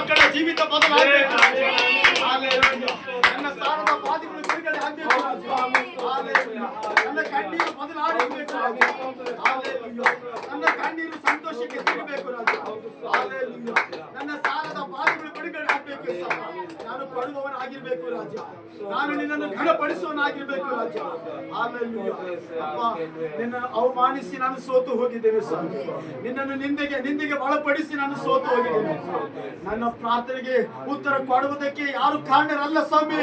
ಮಕ್ಕಳ ಜೀವಿತ ಬದಲಾಗಬೇಕು ರಾಜ. ಹಾಲೆಲೂಯಾ. ನನ್ನ ಸಾರದ ಬಾಧೆಗಳು ಬಿಡುಗಡೆ ಆಗಬೇಕು ರಾಜ. ಹಾಲೆಲೂಯಾ. ನನ್ನ ಕಣ್ಣೀರು ಬದಲಾಗಬೇಕು ರಾಜ. ಹಾಲೆಲೂಯಾ. ನನ್ನ ಕಣ್ಣೀರು ಸಂತೋಷಕ್ಕೆ ತಿರುಗಬೇಕು ರಾಜ. ಹಾಲೆಲೂಯಾ. ನನ್ನ ಸಾರದ ಬಾಧೆಗಳು ಬಿಡುಗಡೆ ಆಗಬೇಕು ಯೇಸಪ್ಪ. ನಾನು ಕೊಡುವವನಾಗಿರ್ಬೇಕು ರಾಜ. ನಾನು ನಿನ್ನನ್ನು ಘನಪಡಿಸುವವನಾಗಿರ್ಬೇಕು ರಾಜ. ಹಾಲೆಲೂಯಾ. ಅಪ್ಪ, ನಿನ್ನನ್ನು ಅವಮಾನಿಸಿ ನಾನು ಸೋತು ಹೋಗಿದ್ದೇನೆ ಸ್ವಾಮಿ. ನಿನ್ನನ್ನು ನಿಂದೆಗೆ ಒಳಪಡಿಸಿ ನಾನು ಸೋತು ಹೋಗಿದ್ದೇನೆ. ನನ್ನ ಪ್ರಾರ್ಥನೆಗೆ ಉತ್ತರ ಕೊಡುವುದಕ್ಕೆ ಯಾರು ಕಾರಣರಲ್ಲ ಸ್ವಾಮಿ,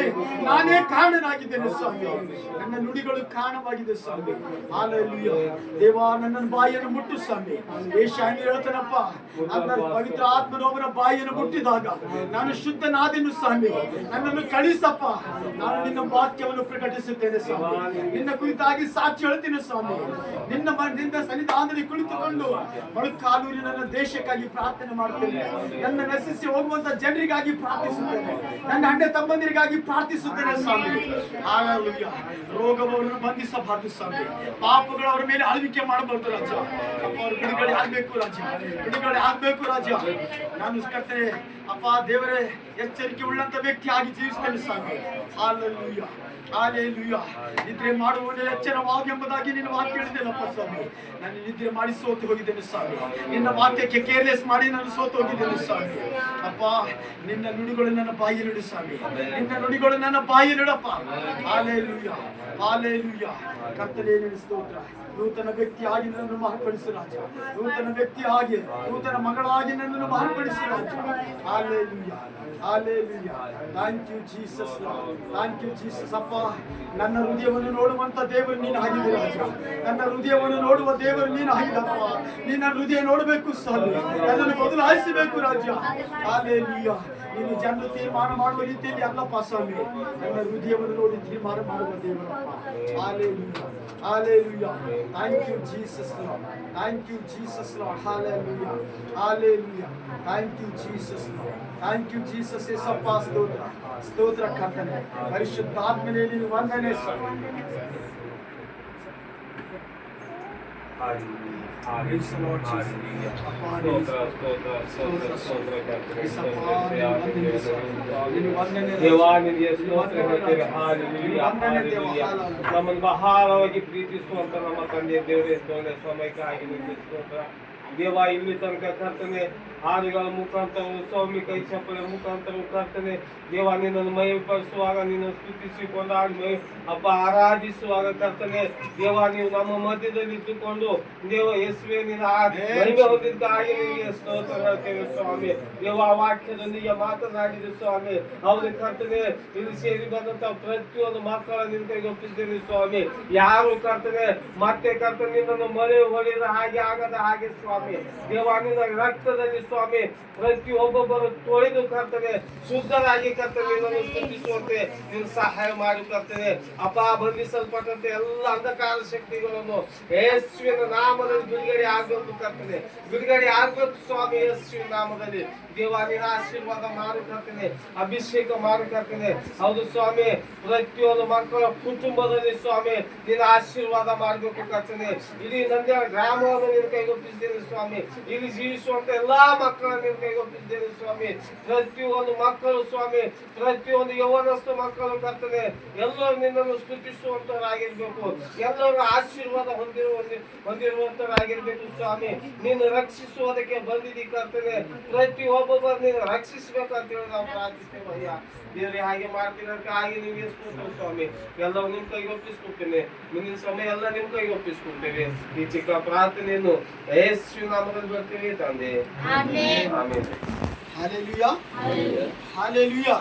ನಾನೇ ಕಾರಣನಾಗಿದ್ದೇನೆ ಸ್ವಾಮಿ. ನನ್ನ ನುಡಿಗಳು ಕಾರಣವಾಗಿದೆ ಸ್ವಾಮಿ. ಹಾಲೆಲೂಯಾ. ದೇವಾ, ನನ್ನ ಬಾಯಿಯನ್ನು ಮುಟ್ಟು ಸ್ವಾಮಿ. ಯೆಶಾಯನು ಹೇಳ್ತಾನಪ್ಪ, ನನ್ನ ಪವಿತ್ರ ಆತ್ಮನವರ ಬಾಯಿಯನ್ನು ಮುಟ್ಟಿದಾಗ ನಾನು ಶುದ್ಧನಾದೆನು ಸ್ವಾಮಿ. ನನ್ನನ್ನು ಕಳಿಸಪ್ಪ, ನಾನು ನಿನ್ನ ವಾಕ್ಯವನ್ನು ಪ್ರಕಟಿಸುತ್ತೇನೆ ಸ್ವಾಮಿ. ನಿನ್ನ ಕುರಿತಾಗಿ ಸಾಕ್ಷಿ ಹೇಳ್ತೀನಿ ಸ್ವಾಮಿ. ನಿನ್ನ ಸನ್ನಿಧಾನದಲ್ಲಿ ಕುಳಿತುಕೊಂಡು ಮೊಳಕಾಲೂರಿನ ನನ್ನ ದೇಶಕ್ಕಾಗಿ ಪ್ರಾರ್ಥನೆ ಮಾಡುತ್ತೇನೆ. ನನ್ನ ನಶಿಸಿ ಹೋಗುವಂತ ಜನರಿಗಾಗಿ ಪ್ರಾರ್ಥಿಸುತ್ತೇನೆ. ನನ್ನ ಅಣ್ಣ ತಮ್ಮಂದಿರಿಗಾಗಿ ಪ್ರಾರ್ಥಿಸುತ್ತೇನೆ ಸ್ವಾಮಿ. ಹಾಲೆಲೂಯಾ. ರೋಗವನ್ನು ಬಂಧಿಸಬಾರದು ಸ್ವಾಮಿ. ಪಾಪಗಳು ಅವರ ಮೇಲೆ ಆಳ್ವಿಕೆ ಮಾಡಬಾರದು ರಾಜ. ಅವರು ಬಿಡುಗಡೆ ಆಗ್ಬೇಕು ರಾಜ. ಬಿಡುಗಡೆ ಆಗ್ಬೇಕು ರಾಜ. ನಾನು ಕರ್ತನೆ ಅಪ್ಪ ದೇವರೇ, ಎಚ್ಚರಿಕೆ ಉಳ್ಳಂತ ವ್ಯಕ್ತಿಯಾಗಿ ಜೀವಿಸ್ತೇನೆ ಸ್ವಾಮಿ. ಹಾಲೆಲೂಯಾ. ಹಾಲೆಲೂಯಾ. ನಿದ್ರೆ ಮಾಡುವವನೇ ಎಚ್ಚರವಾಗಿ ಎಂಬುದಾಗಿ ನಿನ್ನ ವಾಕ್ಯ ಹೇಳಿದ್ದೇನಪ್ಪ ಸ್ವಾಮಿ. ನಾನು ನಿದ್ರೆ ಮಾಡಿ ಸೋತು ಹೋಗಿದ್ದೇನೆ ಸ್ವಾಮಿ. ನಿನ್ನ ವಾಕ್ಯಕ್ಕೆ ಕೇರ್ಲೆಸ್ ಮಾಡಿ ನಾನು ಸೋತು ಹೋಗಿದ್ದೇನೆ ಸ್ವಾಮಿ. ಅಪ್ಪ, ನಿನ್ನ ನುಡಿಗಳು ನನ್ನ ಬಾಯಿಲಿಡು ಸ್ವಾಮಿ. ನಿನ್ನ ನುಡಿಗಳು ನನ್ನ ಬಾಯಿಲಿಡಪ್ಪ. ಹಾಲೆಲೂಯಾ. ಹಾಲೆಲೂಯಾ. ಕರ್ತನೇ ನಿನ್ನ ಸ್ತೋತ್ರ. ನೂತನ ವ್ಯಕ್ತಿಯಾಗಿ ನನ್ನನ್ನು ಮಾರ್ಪಡಿಸು ರಾಜ. ನೂತನ ವ್ಯಕ್ತಿಯಾಗಿ, ನೂತನ ಮಗಳಾಗಿ ನನ್ನನ್ನು ಮಾರ್ಪಡಿಸು ರಾಜ. Hallelujah. Hallelujah. Thank you Jesus. Thank you Jesus. ಅಪ್ಪ, ನನ್ನ ಹೃದಯವನ್ನು ನೋಡುವಂತ ದೇವರು ನೀನು ಆಗಿದೆ ರಾಜ. ನನ್ನ ಹೃದಯವನ್ನು ನೋಡುವ ದೇವರು ನೀನು ಆಗಿದಪ್ಪ. ನೀನು ನನ್ನ ಹೃದಯ ನೋಡಬೇಕು ಸ್ವಾಮಿ. ಅದನ್ನು ಬದಲಾಯಿಸಬೇಕು ರಾಜ. ಹಾಲೆಲೂಯಾ. ನೀನು ಜನರು ತೀರ್ಮಾನ ಮಾಡುವ ರೀತಿಯಲ್ಲಿ ಅಲ್ಲಪ್ಪ ಸ್ವಾಮಿ. ನನ್ನ ಹೃದಯವನ್ನು ನೋಡಿ ತೀರ್ಮಾನ ಮಾಡುವ ದೇವರಪ್ಪ. Hallelujah. Hallelujah. Thank you Jesus Lord. Thank you Jesus Lord. Hallelujah. Hallelujah. Thank you Jesus Lord. Thank you Jesus. ಯೇಸಪ್ಪ, ಸ್ತೋತ್ರ. ಸ್ತೋತ್ರ ಕರ್ತನೆ. ಪರಿಶುದ್ಧಾತ್ಮನೇ ನೀನು ವಂದನೆ ಸ್ವಾಮಿ. ನಮ್ಮನ್ನು ಬಹಳವಾಗಿ ಪ್ರೀತಿಸುವಂತ ನಮ್ಮ ತಂದೆ ದೇವರೇ ಸಮಯಕ್ಕಾಗಿ ಸ್ತೋತ್ರ. ದೇವ, ಇಲ್ಲಿ ತನಕ ಕರ್ತನೆ ಹಾಡುಗಳ ಮುಖಾಂತರ ಸ್ವಾಮಿ ಕೈ ಚಪ್ಪಲ ಮುಖಾಂತರ ಕರ್ತನೆ ದೇವ ನಿನ್ನನ್ನು ಮಹಿಮೆಪಡಿಸುವಾಗ, ನಿನ್ನ ಸ್ತುತಿಸಿ ಕೊಂಡಾಡಿ ಅಪ್ಪ ಆರಾಧಿಸುವಾಗ ಕರ್ತನೆ ದೇವ, ನೀವು ನಮ್ಮ ಮಧ್ಯದಲ್ಲಿ ಇದ್ದುಕೊಂಡು ದೇವ ಯೇಸುವೆ ನಿನ್ನ ಮಹಿಮೆ ಹೊಂದಿದ್ದಕ್ಕಾಗಿ ನಿಮಗೆ ಸ್ತೋತ್ರ ಹೇಳ್ತೇವೆ ಸ್ವಾಮಿ. ದೇವ, ವಾಕ್ಯದೊಂದಿಗೆ ಮಾತನಾಡಿದೆ ಸ್ವಾಮಿ. ಹೌದು ಕರ್ತನೆ, ಇಲ್ಲಿ ಸೇರಿ ಬಂದಂತ ಪ್ರತಿಯೊಂದು ಮಕ್ಕಳ ನಿನ್ನ ಕೈಗೆ ಒಪ್ಪಿದ್ದೇನೆ ಸ್ವಾಮಿ. ಯಾರು ಕರ್ತನೆ ಮತ್ತೆ ಕರ್ತನೆ ನಿನ್ನನ್ನು ಮಳೆ ಹೊಡೆದ ಹಾಗೆ ಆಗದ ಹಾಗೆ ಸ್ವಾಮಿ. ದೇವ, ನಿನ್ನ ರಕ್ತದಲ್ಲಿ ಸ್ವಾಮಿ ಪ್ರತಿಯೊಬ್ಬೊಬ್ಬರು ತೊಳೆದು ಕರ್ತನೆ ಶುದ್ಧರಾಗಿ ಕರ್ತನೆ ನಿನ್ನನ್ನು ಸ್ತುತಿಸುವಂತೆ ನೀನು ಸಹಾಯ ಮಾಡಿ ಕರ್ತನೆ. ಅಪ್ಪ, ಬಂಧಿಸಲ್ಪಟ್ಟಂತೆ ಎಲ್ಲ ಅಂಧಕಾರ ಶಕ್ತಿಗಳನ್ನು ಯೇಸುವಿನ ನಾಮದಲ್ಲಿ ಬಿಡುಗಡೆ ಆಗ್ಬೇಕು ಕರ್ತನೆ. ಬಿಡುಗಡೆ ಆಗ್ಬೇಕು ಸ್ವಾಮಿ ಯೇಸುವಿನ ನಾಮದಲ್ಲಿ. ದೇವ, ನಿನ್ನ ಆಶೀರ್ವಾದ ಮಾಡು ಕರ್ತನೆ. ಅಭಿಷೇಕ ಮಾಡು ಕರ್ತನೆ. ಹೌದು ಸ್ವಾಮಿ, ಪ್ರತಿಯೊಂದು ಮಕ್ಕಳ ಕುಟುಂಬದಲ್ಲಿ ಸ್ವಾಮಿ ನಿನ್ನ ಆಶೀರ್ವಾದ ಮಾಡಬೇಕು ಕರ್ತನೆ. ಇಡೀ ನಂದ್ಯಾಳ ಗ್ರಾಮವನ್ನು ನಿನ್ನ ಕೈಗೊಪ್ಪಿದ್ದೇನೆ ಸ್ವಾಮಿ. ಇಲ್ಲಿ ಜೀವಿಸುವಂತ ಎಲ್ಲಾ ಮಕ್ಕಳನ್ನು ನಿನ್ನ ಕೈಗೊಪ್ಪಿದ್ದೇನೆ ಸ್ವಾಮಿ. ಪ್ರತಿಯೊಂದು ಮಕ್ಕಳು ಸ್ವಾಮಿ, ಪ್ರತಿಯೊಂದು ಯೌವನಸ್ಥ ಮಕ್ಕಳು ಕರ್ತನೆ ಎಲ್ಲರೂ ನಿನ್ನನ್ನು ಸ್ತುತಿಸುವಂತವರಾಗಿರ್ಬೇಕು. ಎಲ್ಲರೂ ಆಶೀರ್ವಾದ ಹೊಂದಿರುವಂತವರಾಗಿರ್ಬೇಕು ಸ್ವಾಮಿ. ನೀನು ರಕ್ಷಿಸುವುದಕ್ಕೆ ಬಂದಿದ್ದೀ ಕರ್ತನೆ. ಪ್ರತಿಯೊಬ್ಬೊಬ್ಬರು ನೀನು ರಕ್ಷಿಸಬೇಕಂತ ಹೇಳಿ ನಾವು ಪ್ರಾರ್ಥಿಸ್ತೇವೆ ಅಯ್ಯ. ದೇವರೇ, ಹಾಗೆ ಮಾಡ್ತೀರಂತ ಹಾಗೆ ನಿಮಗೆ ಸ್ತೋತ್ರ ಸ್ವಾಮಿ. ಎಲ್ಲವೂ ನಿಮ್ಮ ಕೈಗೆ ಒಪ್ಪಿಸ್ಕೊಡ್ತೇನೆ. ಮುಂದಿನ ಸಮಯ ಎಲ್ಲ ನಿಮ್ಮ ಕೈಗೆ ಒಪ್ಪಿಸ್ಕೊಡ್ತೇವೆ. ಈ ಚಿಕ್ಕ ಪ್ರಾರ್ಥನೆಯನ್ನು ಯೇಸುವಿನ ನಾಮದಲ್ಲಿ ಬರ್ತೀವಿ ತಂದೆ. ಆಮೆನ್. ಹಾಲೆಲೂಯಾ. ಹಾಲೆಲೂಯಾ.